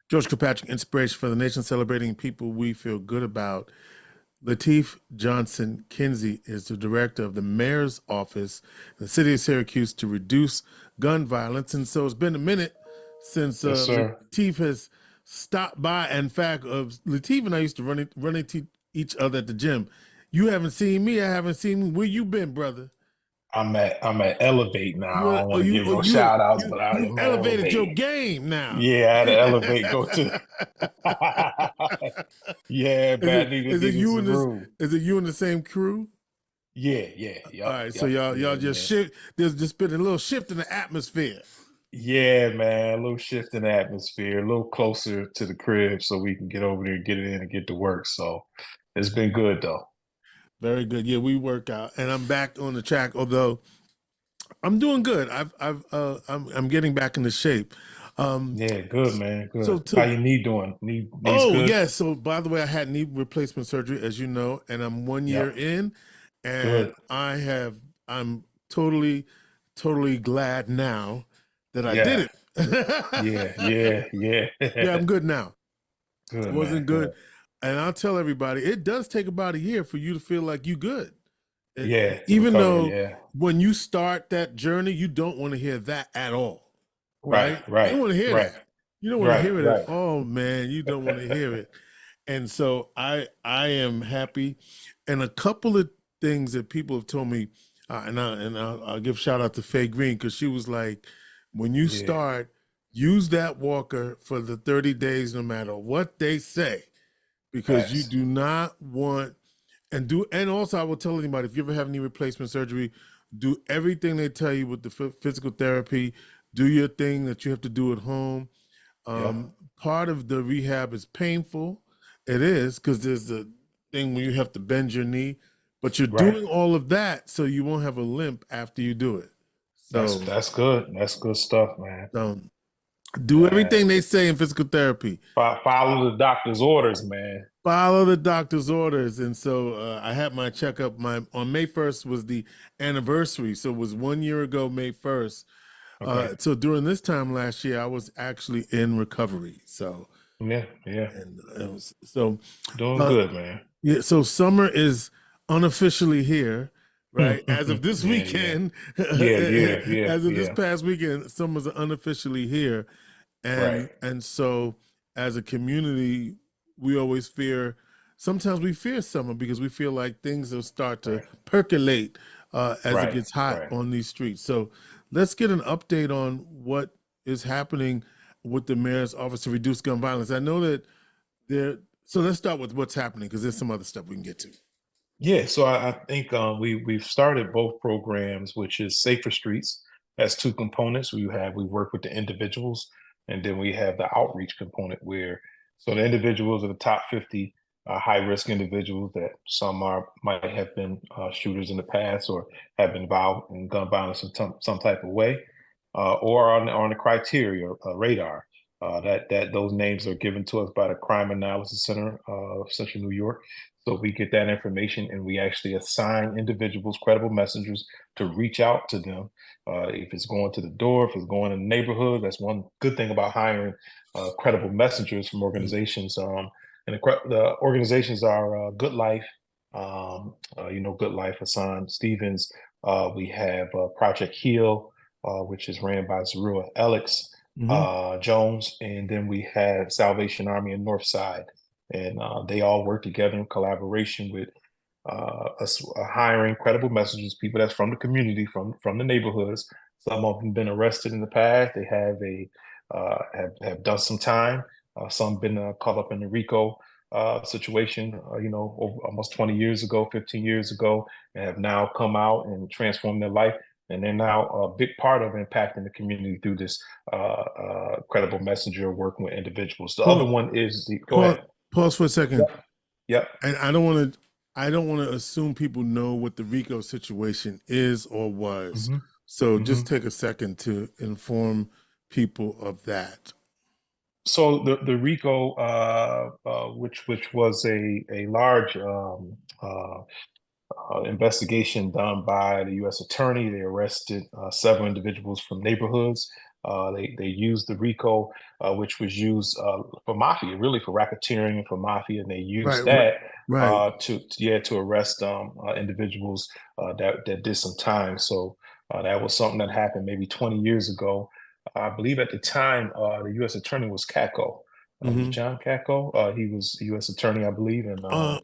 George Kilpatrick Inspiration for the Nation, celebrating people we feel good about. Lateef Johnson-Kinsey is the director of the mayor's office in the city of Syracuse to reduce gun violence. And so it's been a minute since Yes, sir. Lateef has stopped by. In fact, Lateef and I used to run into each other at the gym. You haven't seen me. I haven't seen me. Where you been, brother? I'm at Elevate now. I don't want to give no You shout outs, but I you am at elevated your Elevate. game now. Yeah, I had to elevate, go to yeah, Is man. it I needed is it needed you in some this room. is it you in the same crew? Yeah, All yep, right, so yep, y'all yeah, just man. shift. There's just been a little shift in the atmosphere. Yeah, man. A little shift in the atmosphere, a little closer to the crib so we can get over there, get it in and get to work. So it's been good though. Very good. Yeah, we work out, and I'm back on the track. Although I'm doing good. I'm getting back into shape. Um, Yeah, good, man. so Good. How to your knee doing? Knees Oh good? yes. So by the way, I had knee replacement surgery, as you know, and I'm 1 year Yep. in, and Good. I'm totally glad now that I did Yeah. it. Yeah, Yeah. I'm good now. I Good, man. wasn't good. Good. And I'll tell everybody, it does take about a year for you to feel like you good. Yeah, to Even recover. though Yeah. when you start that journey, you don't want to hear that at all, Right, right? You don't right, want to hear right, that. You don't want to right, hear it at right. all, man. You don't want to hear it. And so I am happy. And a couple of things that people have told me, I'll give shout out to Faye Green because she was like, when you Yeah. start, use that walker for the 30 days, no matter what they say, because you Facts. do not want and also I will tell anybody if you ever have knee replacement surgery, do everything they tell you with the physical therapy. Do your thing that you have to do at home. Yep. Part of the rehab is painful. It is because there's the thing when you have to bend your knee, but you're Right. doing all of that so you won't have a limp after you do it. So, That's good. That's good stuff, man. um, do Uh, everything they say in physical therapy. follow the doctor's orders, man. Follow the doctor's orders. And so I had my checkup. My on May 1st was the anniversary, so it was 1 year ago, May 1st. Okay. So during this time last year, I was actually in recovery. So Yeah, yeah. and so Doing uh, good, man. yeah, so summer is unofficially here, right? As of this Yeah, yeah. weekend, as of this Yeah. past weekend, summer's unofficially here, Right. and so as a community, we always fear. Sometimes we fear summer because we feel like things will start to Right. percolate as it Right. gets hot Right. on these streets. So let's get an update on what is happening with the mayor's office to reduce gun violence. I know that there. So let's start with what's happening because there's some other stuff we can get to. Yeah, so I think we've started both programs, which is Safer Streets. That's two components. We work with the individuals, and then we have the outreach component where so the individuals are the top 50 high risk individuals that some are might have been shooters in the past or have been involved in gun violence in some type of way, or on the criteria radar. That those names are given to us by the Crime Analysis Center of Central New York. So we get that information and we actually assign individuals, credible messengers, to reach out to them. If it's going to the door, if it's going in the neighborhood, that's one good thing about hiring credible messengers from organizations. The organizations are Good Life, Good Life, Hassan Stevens. We have Project Heal, which is ran by Zarua Alex Mm-hmm. Jones, and then we have Salvation Army in Northside, and they all work together in collaboration with us hiring credible messengers, people that's from the community, from the neighborhoods. Some of them been arrested in the past. They have done some time. Some been caught up in the RICO situation, over almost 20 years ago, 15 years ago, and have now come out and transformed their life. And they're now a big part of impacting the community through this credible messenger working with individuals. The other Pause, one is go pause, ahead. pause for a second. Yep. Yep. And I don't want to assume people know what the RICO situation is or was. hmm So hmm just take a second to inform people of that. So the RICO, which was a large investigation done by the U.S. Attorney. They arrested several individuals from neighborhoods. They used the RICO, which was used for mafia, really for racketeering and for mafia, and they used Right. that Right. to arrest individuals that did some time. So that was something that happened maybe 20 years ago. I believe at the time the U.S. attorney was Caco. Was Hmm. John Caco? He was U.S. attorney, I believe, and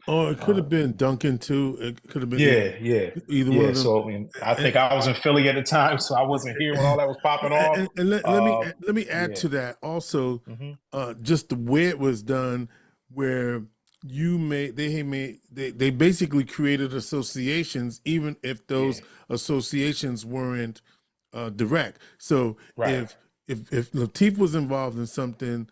Or it could uh, have been Duncan too. It could have been yeah, yeah, either one yeah. of them. So I mean, I think I was in Philly at the time, so I wasn't here when all that was popping off. And let me add Yeah. to that also, Hmm. just the way it was done, where they basically created associations, even if those Yeah. associations weren't direct. So Right. if Lateef was involved in something,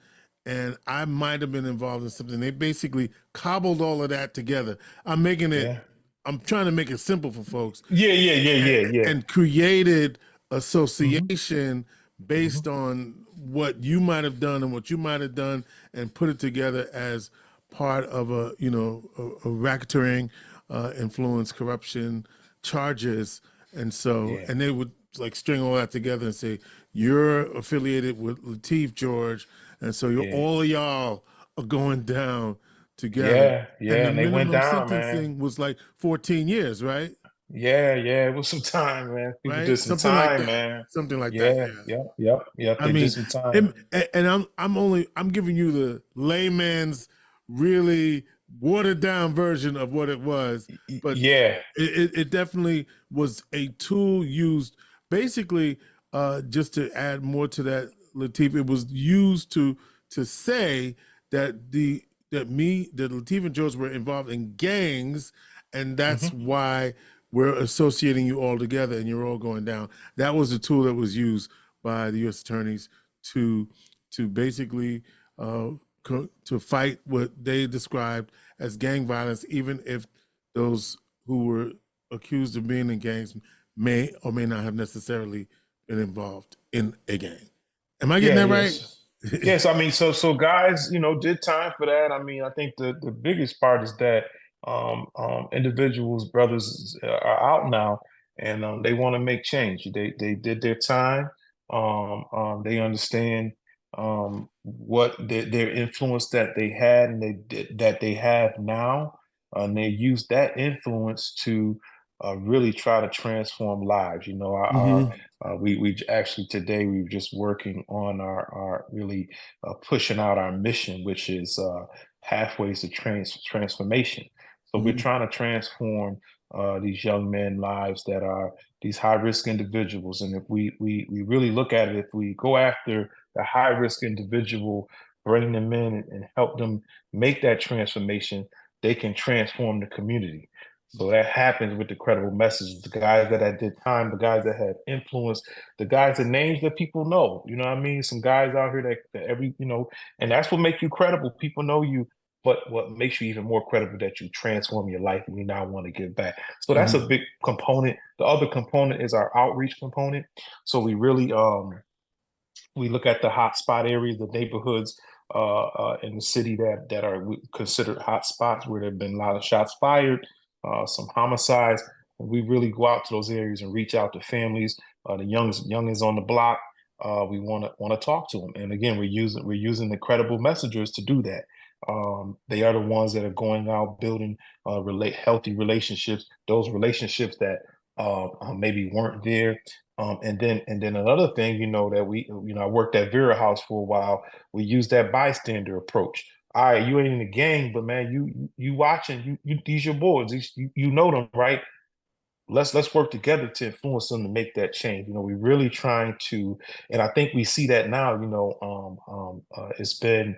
and I might have been involved in something, they basically cobbled all of that together. I'm making it. Yeah. I'm trying to make it simple for folks, Yeah. Yeah. Yeah. and, Yeah. Yeah. and created Hmm. association Hmm. based on what you might have done and what you might have done, and put it together as part of a racketeering, influence, corruption charges. And so, Yeah. and they would like string all that together and say, you're affiliated with Lateef George, and so you're Yeah. all of y'all are going down together. Yeah. And Yeah. the And they went minimum down, man. sentencing was like 14 years, right? Yeah. Yeah. It was some time, man. People did Right? some Something like time, that. man. Something like that. Yeah. Yeah. Yep. Yep. Yep. I They did mean, some time. and I'm giving you the layman's really watered down version of what it was, but Yeah. it definitely was a tool used basically, just to add more to that, Lateef. It was used to say that that Lateef and George were involved in gangs, and that's Hmm. why we're associating you all together and you're all going down. That was the tool that was used by the U.S. attorneys to basically, uh, to fight what they described as gang violence, even if those who were accused of being in gangs may or may not have necessarily been involved in a gang. Am I getting Yeah. that right? Yes. Yes. I mean, so guys, did time for that. I mean, I think the biggest part is that individuals, brothers, are out now, and they want to make change. They did their time. They understand what their influence that they had and that they have now, and they use that influence to really try to transform lives. Hmm. We actually today we were just working on our really pushing out our mission, which is pathways to transformation. So we're Hmm. trying to transform these young men lives that are these high risk individuals. And if we really look at it, if we go after the high risk individual, bring them in and help them make that transformation, they can transform the community. So that happens with the credible message. The guys that did time, the guys that had influence, the guys, the names that people know. You know what I mean? Some guys out here that and that's what makes you credible. People know you, but what makes you even more credible that you transform your life and you now want to give back. So that's a Hmm. big component. The other component is our outreach component. So we really we look at the hotspot areas, the neighborhoods in the city that are considered hot spots where there have been a lot of shots fired, some homicides. We really go out to those areas and reach out to families, the youngest on the block. We want to talk to them, and again, we're using the credible messengers to do that. They are the ones that are going out building healthy relationships, those relationships that maybe weren't there. And then another thing, that I worked at Vera House for a while. We used that bystander approach. All right, you ain't in the gang, but man, you watching, these your boys, you know them, right? Let's work together to influence them to make that change. We're really trying to, and I think we see that now. It's been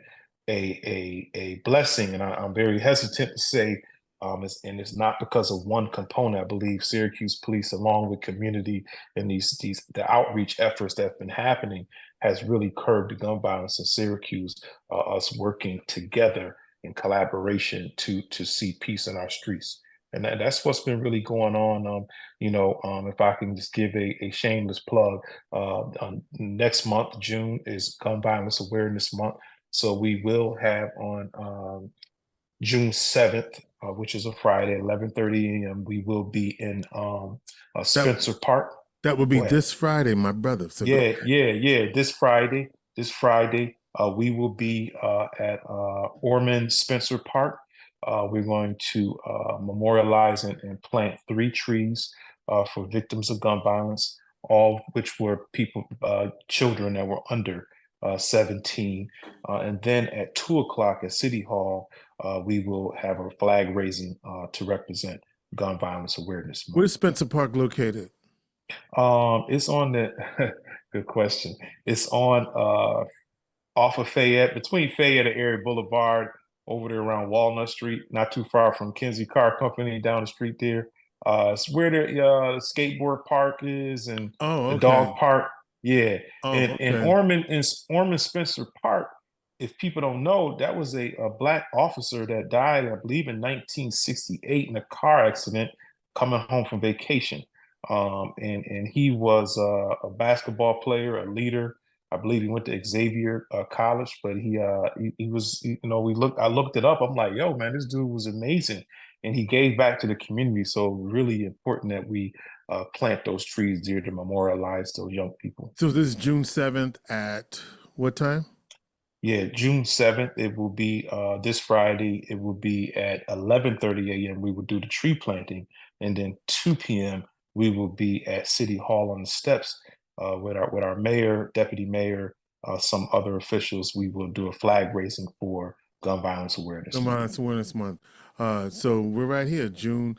a blessing, and I'm very hesitant to say, and it's not because of one component. I believe Syracuse police, along with community and these the outreach efforts that's been happening, has really curbed the gun violence in Syracuse. Us working together in collaboration to see peace in our streets. And that's what's been really going on. If I can just give a shameless plug, next month, June, is Gun Violence Awareness Month. So we will have on June 7th, which is a Friday, 11:30 a.m., we will be in That Spencer Park. That would be Go ahead. this Friday, my brother. So go. Yeah. This Friday, we will be at Ormond Spencer Park. We're going to memorialize and plant 3 trees for victims of gun violence, all which were children that were under 17. And then at 2 o'clock at City Hall, we will have a flag raising to represent Gun Violence Awareness Month. Where's Spencer Park located? It's on the good question. It's on off of Fayette, between Fayette and Erie Boulevard, over there around Walnut Street, not too far from Kinsey Car Company down the street there. It's where the skateboard park is and Oh, the okay. dog park. Yeah. Oh, And okay. Ormond Spencer Park, if people don't know, that was a black officer that died, I believe, in 1968 in a car accident coming home from vacation. And he was a basketball player, a leader. I believe he went to Xavier College, but he was, I looked it up. I'm like, yo, man, this dude was amazing, and he gave back to the community. So really important that we plant those trees there to memorialize those young people. So this is June 7th at what time? Yeah, June 7th. It will be this Friday. It will be at 11:30 a.m. We will do the tree planting, and then 2 p.m. we will be at City Hall on the steps with our mayor, deputy mayor, some other officials. We will do a flag raising for Gun Violence Awareness Gun Month. Violence Awareness Month. So we're right here. June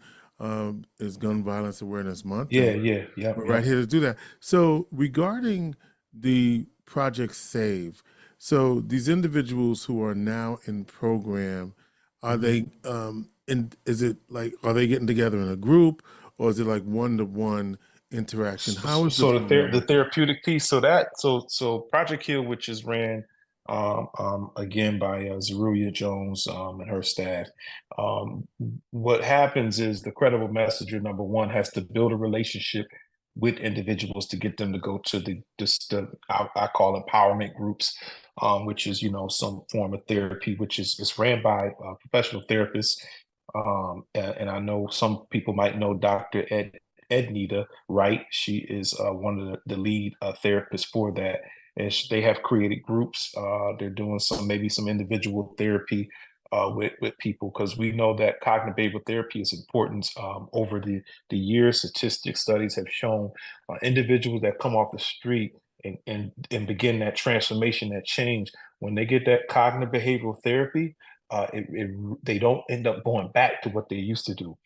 is Gun Violence Awareness Month. Yeah, and yeah, we're right here to do that. So regarding the Project Save, so these individuals who are now in program, are they is it like, are they getting together in a group, or is it like one-to-one interaction? How is the So program the working? therapeutic piece. So Project Heal, which is ran again by Zeruiah Jones and her staff. What happens is the credible messenger, number one, has to build a relationship with individuals to get them to go to I call empowerment groups, which is some form of therapy, which is ran by professional therapists. And I know some people might know Dr. Ednita Wright. She is one of the lead therapists for that. And they have created groups. They're doing maybe some individual therapy with people, because we know that cognitive behavioral therapy is important. Over the years, statistics studies have shown individuals that come off the street and begin that transformation, that change, when they get that cognitive behavioral therapy, they don't end up going back to what they used to do.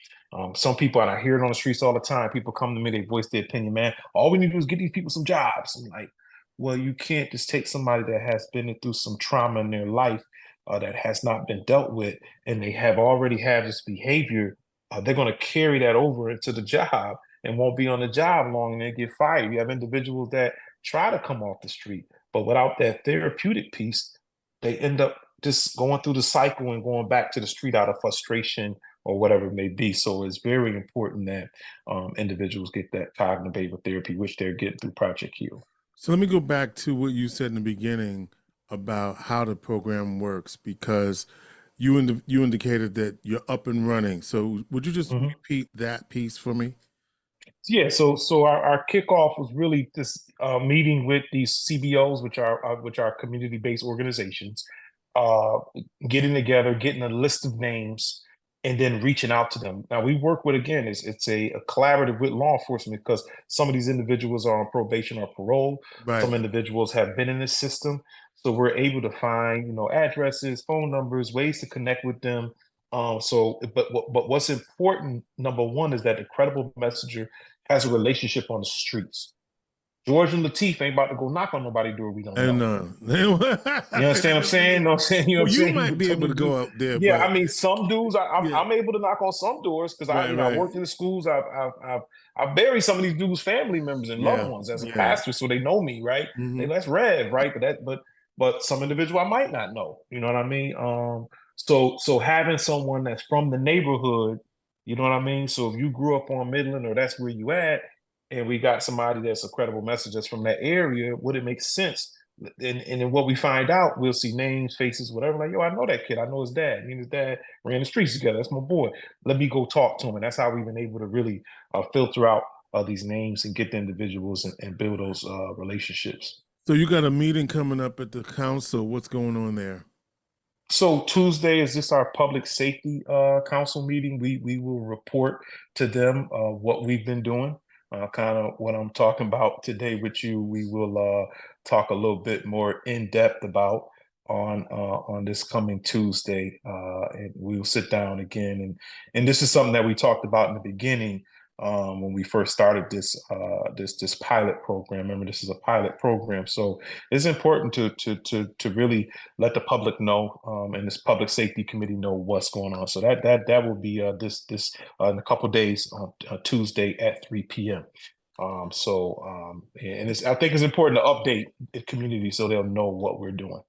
Some people, and I hear it on the streets all the time, people come to me, they voice their opinion, man, all we need to do is get these people some jobs. I'm like, well, you can't just take somebody that has been through some trauma in their life that has not been dealt with, and they have already had this behavior. They're going to carry that over into the job and won't be on the job long, and they get fired. You have individuals that try to come off the street, but without that therapeutic piece, they end up just going through the cycle and going back to the street out of frustration or whatever it may be. So it's very important that individuals get that cognitive behavioral therapy, which they're getting through Project Heal. So let me go back to what you said in the beginning about how the program works, because you indicated that you're up and running. So would you just repeat that piece for me? Yeah, so our kickoff was really just meeting with these CBOs, which are community-based organizations, uh, getting together, getting a list of names, and then reaching out to them. Now we work with, again, it's a collaborative with law enforcement, because some of these individuals are on probation or parole. Right. Some individuals have been in this system, so we're able to find addresses, phone numbers, ways to connect with them. But what's important, number one, is that the credible messenger has a relationship on the streets. George and Lateef ain't about to go knock on nobody's door we don't And know. You understand what I'm saying? You know what I'm saying? You know well, what I'm you saying? might be Some able of to the dudes, go out there, yeah. but I mean, some dudes, yeah, I'm able to knock on some doors because I, right, I right, worked in the schools. I've buried some of these dudes' family members and loved yeah, ones as a yeah. pastor, so they know me, right? hmm That's Rev, right? But some individual I might not know. You know what I mean? So having someone that's from the neighborhood, you know what I mean? So if you grew up on Midland or that's where you at, and we got somebody that's a credible message that's from that area, would it make sense? And then what we find out, we'll see names, faces, whatever. Like, yo, I know that kid. I know his dad. Me and his dad ran the streets together. That's my boy. Let me go talk to him. And that's how we've been able to really filter out these names and get the individuals and build those relationships. So you got a meeting coming up at the council. What's going on there? So Tuesday is just our public safety council meeting. We will report to them what we've been doing, kind of what I'm talking about today with you. We will talk a little bit more in depth about on this coming Tuesday, and we'll sit down again. And this is something that we talked about in the beginning when we first started this pilot program. Remember, this is a pilot program, so it's important to really let the public know, and this public safety committee know what's going on. So that will be this in a couple of days on Tuesday at 3 p.m. And I think it's important to update the community so they'll know what we're doing.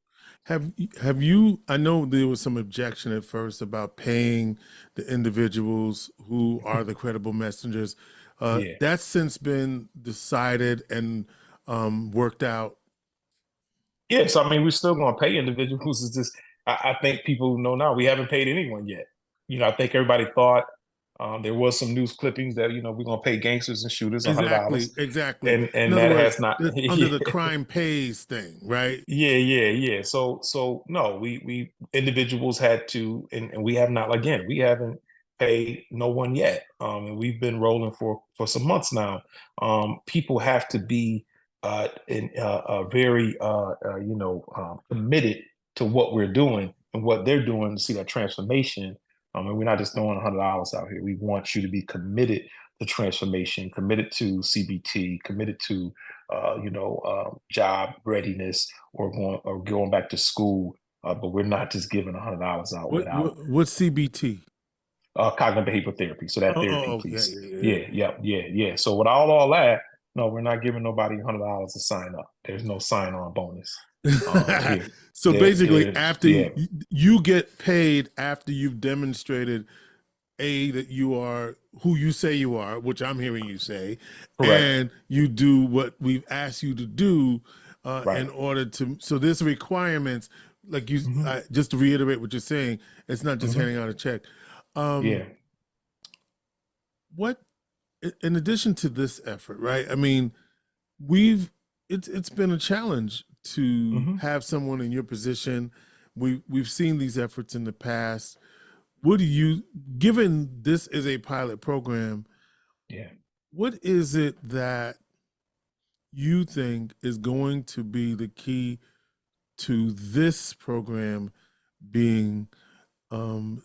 Have you? I know there was some objection at first about paying the individuals who are the credible messengers. Yeah. That's since been decided and worked out. Yes, I mean we're still going to pay individuals. It's just I think people know now we haven't paid anyone yet. I think everybody thought there was some news clippings that we're going to pay gangsters and shooters $100, Exactly. and In other that words, has not under yeah. the crime pays thing, right? Yeah. So no, we individuals had to, and we have not, again, we haven't paid no one yet. And we've been rolling for some months now. People have to be very committed to what we're doing and what they're doing to see that transformation. And we're not just throwing $100 out here. We want you to be committed to transformation, committed to CBT, committed to job readiness or going back to school. But we're not just giving $100 out without What's CBT? Cognitive behavioral therapy. So that therapy Okay. piece. Yeah. So with all that, no, we're not giving nobody $100 to sign up. There's no sign-on bonus. So basically, after you get paid after you've demonstrated that you are who you say you are, which I'm hearing you say, correct, and you do what we've asked you to do right. in order to. So there's requirements, like you. Just to reiterate what you're saying, it's not just handing out a check. What, in addition to this effort, right? I mean, it's been a challenge to have someone in your position. We've seen these efforts in the past. What do you, given this is a pilot program, what is it that you think is going to be the key to this program being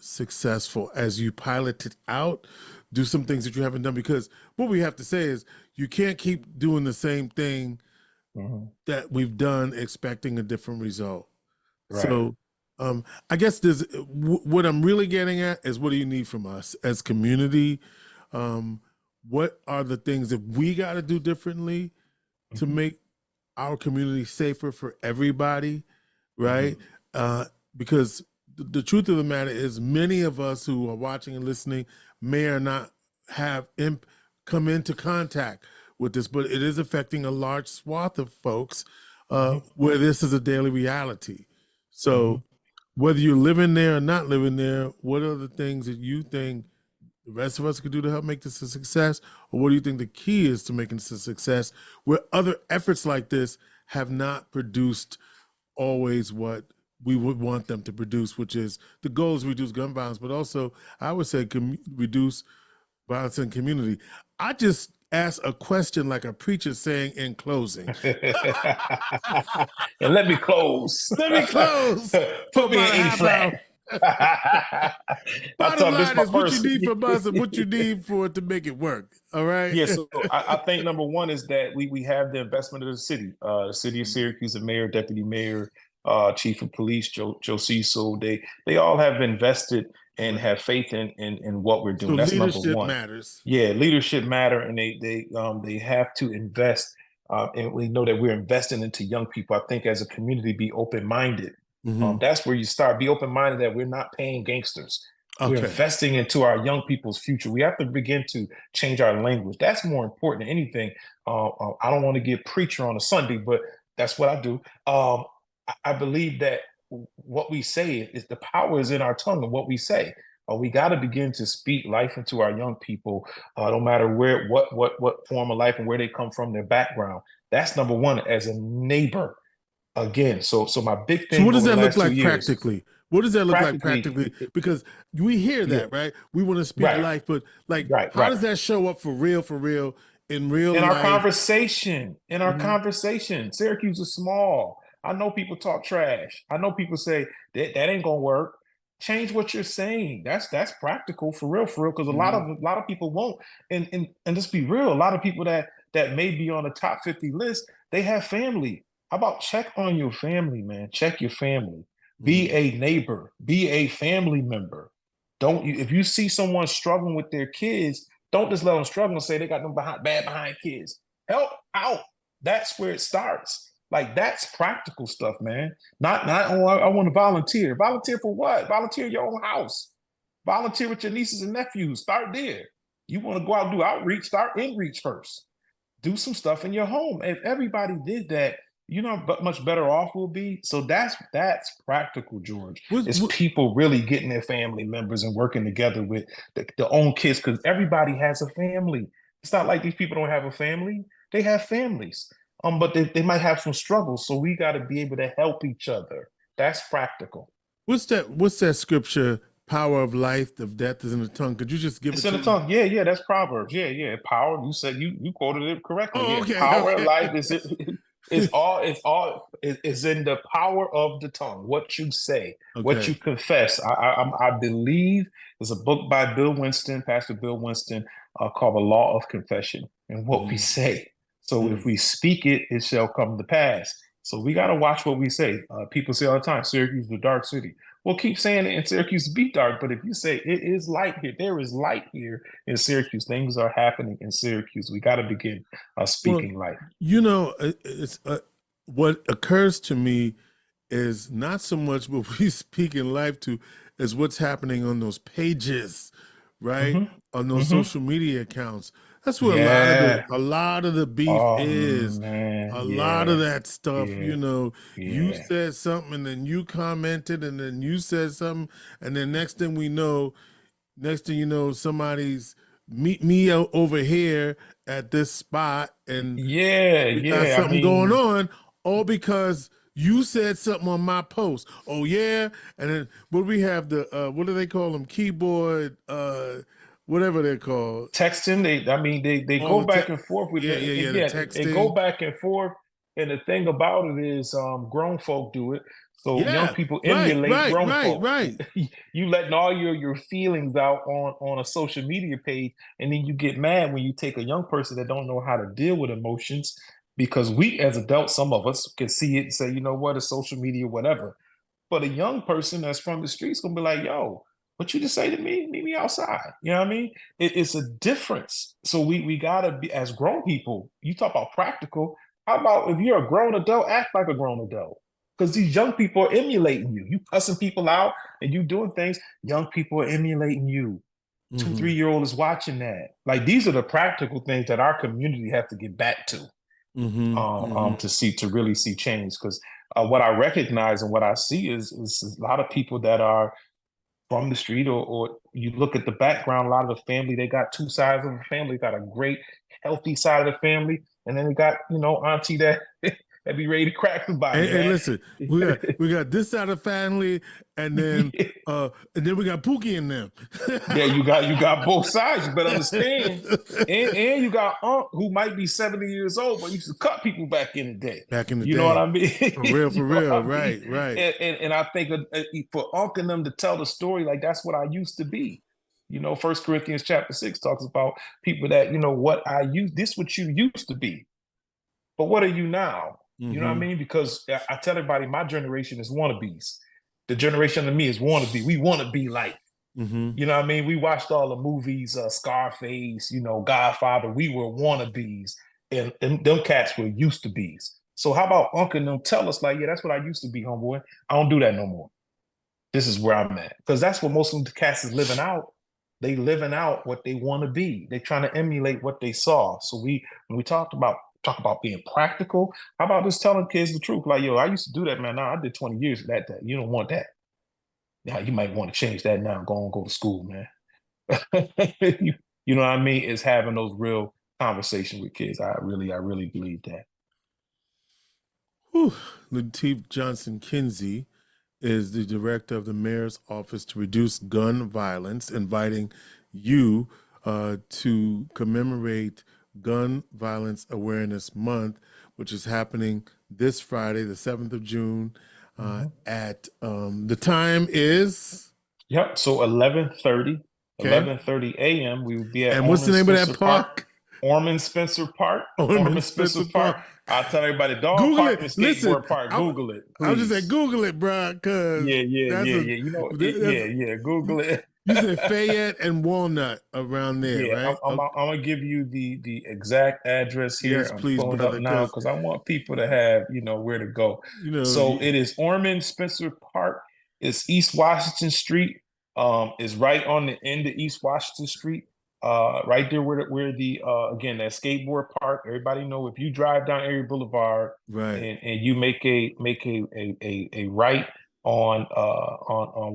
successful as you pilot it out, do some things that you haven't done? Because what we have to say is you can't keep doing the same thing that we've done expecting a different result. Right. So I guess what I'm really getting at is, what do you need from us as community? What are the things that we got to do differently to make our community safer for everybody, right? Because the truth of the matter is, many of us who are watching and listening may or not have come into contact with this, but it is affecting a large swath of folks where this is a daily reality. So whether you're living there or not living there, what are the things that you think the rest of us could do to help make this a success? Or what do you think the key is to making this a success, where other efforts like this have not produced always what we would want them to produce, which is the goal is reduce gun violence, but also I would say reduce violence in community. I just ask a question like a preacher saying in closing. And let me close. Let me close. Put me in E flat. Bottom line is what you need from us and what you need for it to make it work. All right. Yeah. So I think number one is that we have the investment of the city of Syracuse, the mayor, deputy mayor, chief of police, Joe Cecil. They all have invested and have faith in what we're doing. So that's number leadership one. Matters. Yeah, leadership matter, and they have to invest. And we know that we're investing into young people. I think as a community, be open-minded. That's where you start. Be open-minded that we're not paying gangsters. Okay. We're investing into our young people's future. We have to begin to change our language. That's more important than anything. I don't want to get preacher on a Sunday, but that's what I do. I believe that what we say is the power is in our tongue and what we say. We got to begin to speak life into our young people, no matter what form of life and where they come from, their background. That's number one as a neighbor. Again, so my big So thing what does over the that look last two like years, practically? What does that look like practically? practically, Because we hear yeah, that, right? We want to speak right, life, but like, right, how right. does that show up for real, in real life? In our Hmm. conversation, Syracuse is small. I know people talk trash. I know people say that ain't gonna work. Change what you're saying. That's practical for real. Because Hmm. a lot of people won't. And let's be real. A lot of people that may be on the top 50 list, they have family. How about check on your family, man? Check your family. Be Hmm. a neighbor. Be a family member. Don't you? If you see someone struggling with their kids, don't just let them struggle and say they got them bad behind kids. Help out. That's where it starts. Like that's practical stuff, man. Not oh, I want to volunteer. Volunteer for what? Volunteer in your own house. Volunteer with your nieces and nephews. Start there. You want to go out and do outreach, start in reach first. Do some stuff in your home. If everybody did that, you know, but much better off we'll be. So that's practical, George. It's What, people really getting their family members and working together with the own kids because everybody has a family. It's not like these people don't have a family; they have families. But they might have some struggles, so we got to be able to help each other. That's practical. what's that scripture? Power of life, of death is in the tongue. Could you just give It's it in to the me? tongue. Yeah, that's Proverbs. Yeah. Power. You said you quoted it correctly. Oh, Yeah. okay, Power of okay. life is in the power of the tongue. What you say, what you Okay. confess. I believe there's a book by Bill Winston, Pastor Bill Winston, called The Law of Confession and what we Hmm. say. So if Hmm. we speak it, it shall come to pass. So we got to watch what we say. People say all the time, Syracuse is a dark city. Well, keep saying it in Syracuse be dark, but if you say it is light here, there is light here in Syracuse. Things are happening in Syracuse. We got to begin Well, speaking life. it's what occurs to me is not so much what we speak in life to is what's happening on those pages, right? Hmm. On those Hmm. social media accounts. That's where Yeah. a lot of the beef Oh is. man. A lot of Yeah. that stuff, Yeah. you Yeah. said something and then you commented and then you said something and then next thing you know, somebody's meet me over here at this spot and Yeah. we got Yeah. I something going mean, on, all because you said something on my post. Oh yeah, and then what we have the what do they call them? Keyboard, whatever they're called. texting. They All go the back and forth with the they go texting. back and forth. And the thing about it is, grown folk do it. So young Yeah, people right, emulate right, grown right, folk. right. You letting all your feelings out on a social media page, and then you get mad when you take a young person that don't know how to deal with emotions. Because we as adults, some of us can see it and say, you know what, it's social media, whatever. But a young person that's from the streets gonna be like, yo, what you just say to me? Meet me outside. You know what I mean? It's a difference. So we gotta be as grown people. You talk about practical. How about if you're a grown adult, act like a grown adult? Because these young people are emulating you. You cussing people out and you doing things. Young people are emulating you. Two, Mm-hmm. 3 year old is watching that. Like these are the practical things that our community have to get back Mm-hmm. Mm-hmm. to really see change. Because what I recognize and what I see is a lot of people that are from the street, or you look at the background. A lot of the family, they got two sides of the family. They got a great, healthy side of the family, and then they got auntie that that be ready to crack somebody, Hey, man. listen, we got this side of family, and then we got Pookie in them. Yeah, you got both sides. You better understand. And you got Unc who might be 70 years old, but used to cut people back in the day. Back in the You know what day, I mean? for You know what real, I mean? right, right. And I think for Unc and them to tell the story, like that's what I used to be. First Corinthians chapter 6 talks about people that, what I used, this what you used to be. But what are you now? You know what I Mm-hmm. mean? Because I tell everybody my generation is wannabes. The generation of me is wannabe. We want to be like. Mm-hmm. You know what I mean? We watched all the movies, Scarface, Godfather. We were wannabes, and them cats were used to bees. So how about Uncle and them tell us, like, yeah, that's what I used to be, homeboy. I don't do that no more. This is where I'm at. Because that's what most of the cats is living out. They living out what they want to be. They trying to emulate what they saw. So when we talk about being practical, how about just telling kids the truth? Like, yo, I used to do that, man. Now I did 20 years of that. You don't want that. Now you might want to change that now. Go to school, man. you, you know what I mean? Is having those real conversations with kids. I really believe that. Whew. Lateef Johnson-Kinsey is the director of the mayor's office to reduce gun violence, inviting you to commemorate Gun Violence Awareness Month, which is happening this Friday, the 7th of June, at the time is. Yep. So 11:30, Okay. 11:30 a.m. We will be at And what's the name of that Park. park? Ormond Spencer Park. Ormond Spencer Park. Park. I'll tell everybody, Dog Google Park it. and Listen, Skateboard Park. Google it, I was just say please. Google it, bro, because that's a You know, that's, Google it. you said Fayette and Walnut around there, Yeah, right? I'm gonna give you the exact address here. Yes, I'm please, pulling it up brother, now because because I want people to have where to go. So it is Ormond Spencer Park. It's East Washington Street. Is right on the end of East Washington Street. Right there where the again that skateboard park. Everybody know if you drive down Erie Boulevard right. and you make a right on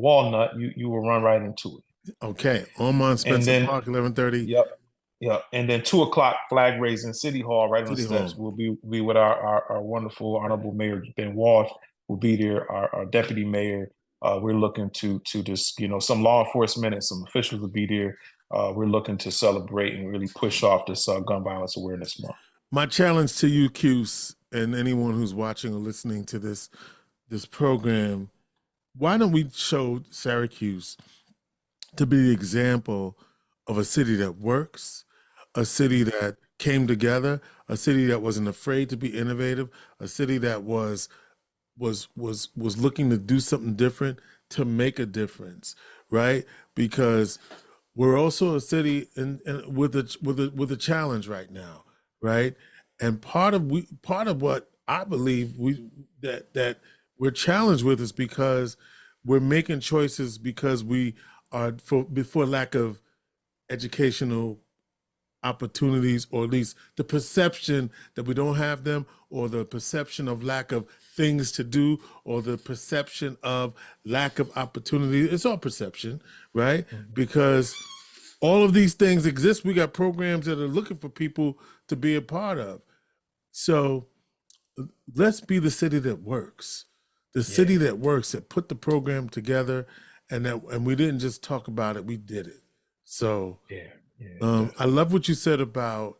Walnut, you will run right into it. Okay, Ormond And Spencer then Park, 11:30, Yep. Yeah. And then 2 o'clock flag raising City Hall right on the City steps. Hall. We'll be with our wonderful honorable mayor Ben Walsh will be there, our deputy mayor. We're looking to just, some law enforcement and some officials will be there. We're looking to celebrate and really push off this gun violence awareness month. My challenge to you, Cuse, and anyone who's watching or listening to this program, why don't we show Syracuse to be the example of a city that works, a city that came together, a city that wasn't afraid to be innovative, a city that was looking to do something different to make a difference, right? Because we're also a city with a challenge right now, right? And part of what I believe that we're challenged with is because we're making choices because we are for lack of educational opportunities, or at least the perception that we don't have them, or the perception of lack of things to do, or the perception of lack of opportunity. It's all perception, right? Because all of these things exist. We got programs that are looking for people to be a part of. So let's be the city that works, the city that works, that put the program together, and we didn't just talk about it, we did it. So I love what you said about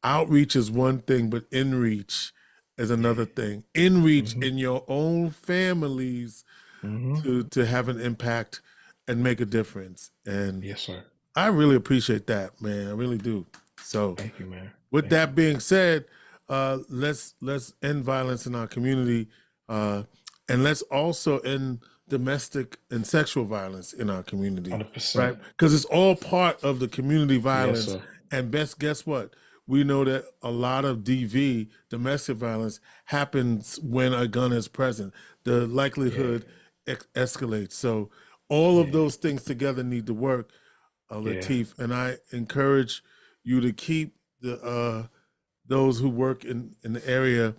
outreach is one thing, but inreach is another thing. Inreach in your own families to have an impact and make a difference. And yes, sir. I really appreciate that, man. I really do. So thank you, man. With that being said, let's end violence in our community, and let's also end domestic and sexual violence in our community, 100%. right? Because it's all part of the community violence. Yes, and guess what? We know that a lot of DV, domestic violence, happens when a gun is present. The likelihood escalates. So all of those things together need to work, Lateef. And I encourage you to keep the those who work in the area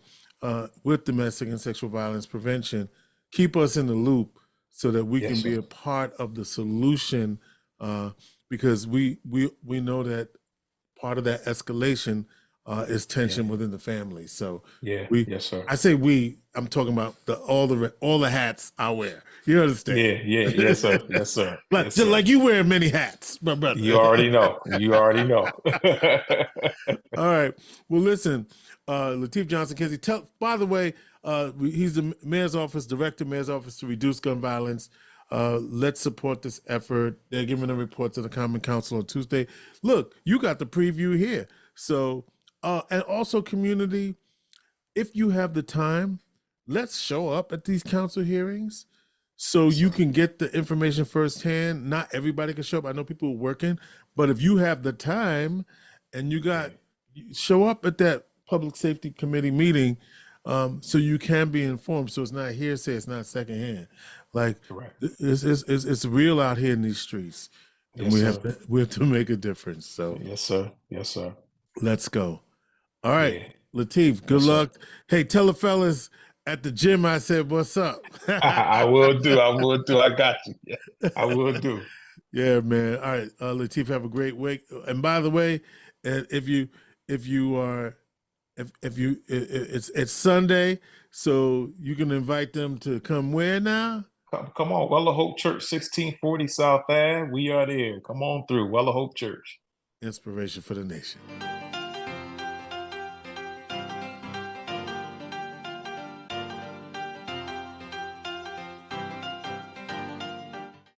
with domestic and sexual violence prevention, keep us in the loop so that we can be a part of the solution, because we know that part of that escalation is tension within the family. So yes, sir. I say I'm talking about all the hats I wear. You understand? Yes, sir. Yes, sir. Like you wear many hats, my brother. You already know. All right. Well, listen, Lateef Johnson-Kinsey. By the way, he's the mayor's office director, mayor's office to reduce gun violence. Let's support this effort. They're giving a report to the Common Council on Tuesday. Look, you got the preview here. So, and also community, if you have the time, let's show up at these council hearings so you can get the information firsthand. Not everybody can show up. I know people are working, but if you have the time and show up at that public safety committee meeting, so you can be informed. So it's not hearsay, it's not secondhand. Like it's real out here in these streets, and we have to make a difference. So yes, sir. Let's go. All right, Lateef. Good luck. Hey, tell the fellas at the gym, I said, "What's up?" I will do. I will do. I got you. Yeah, I will do. Yeah, man. All right, Lateef, have a great week. And by the way, if you are if you it's Sunday, so you can invite them to come where now? Come on, Well of Hope Church, 1640 South Ave. We are there. Come on through. Well of Hope Church. Inspiration for the nation.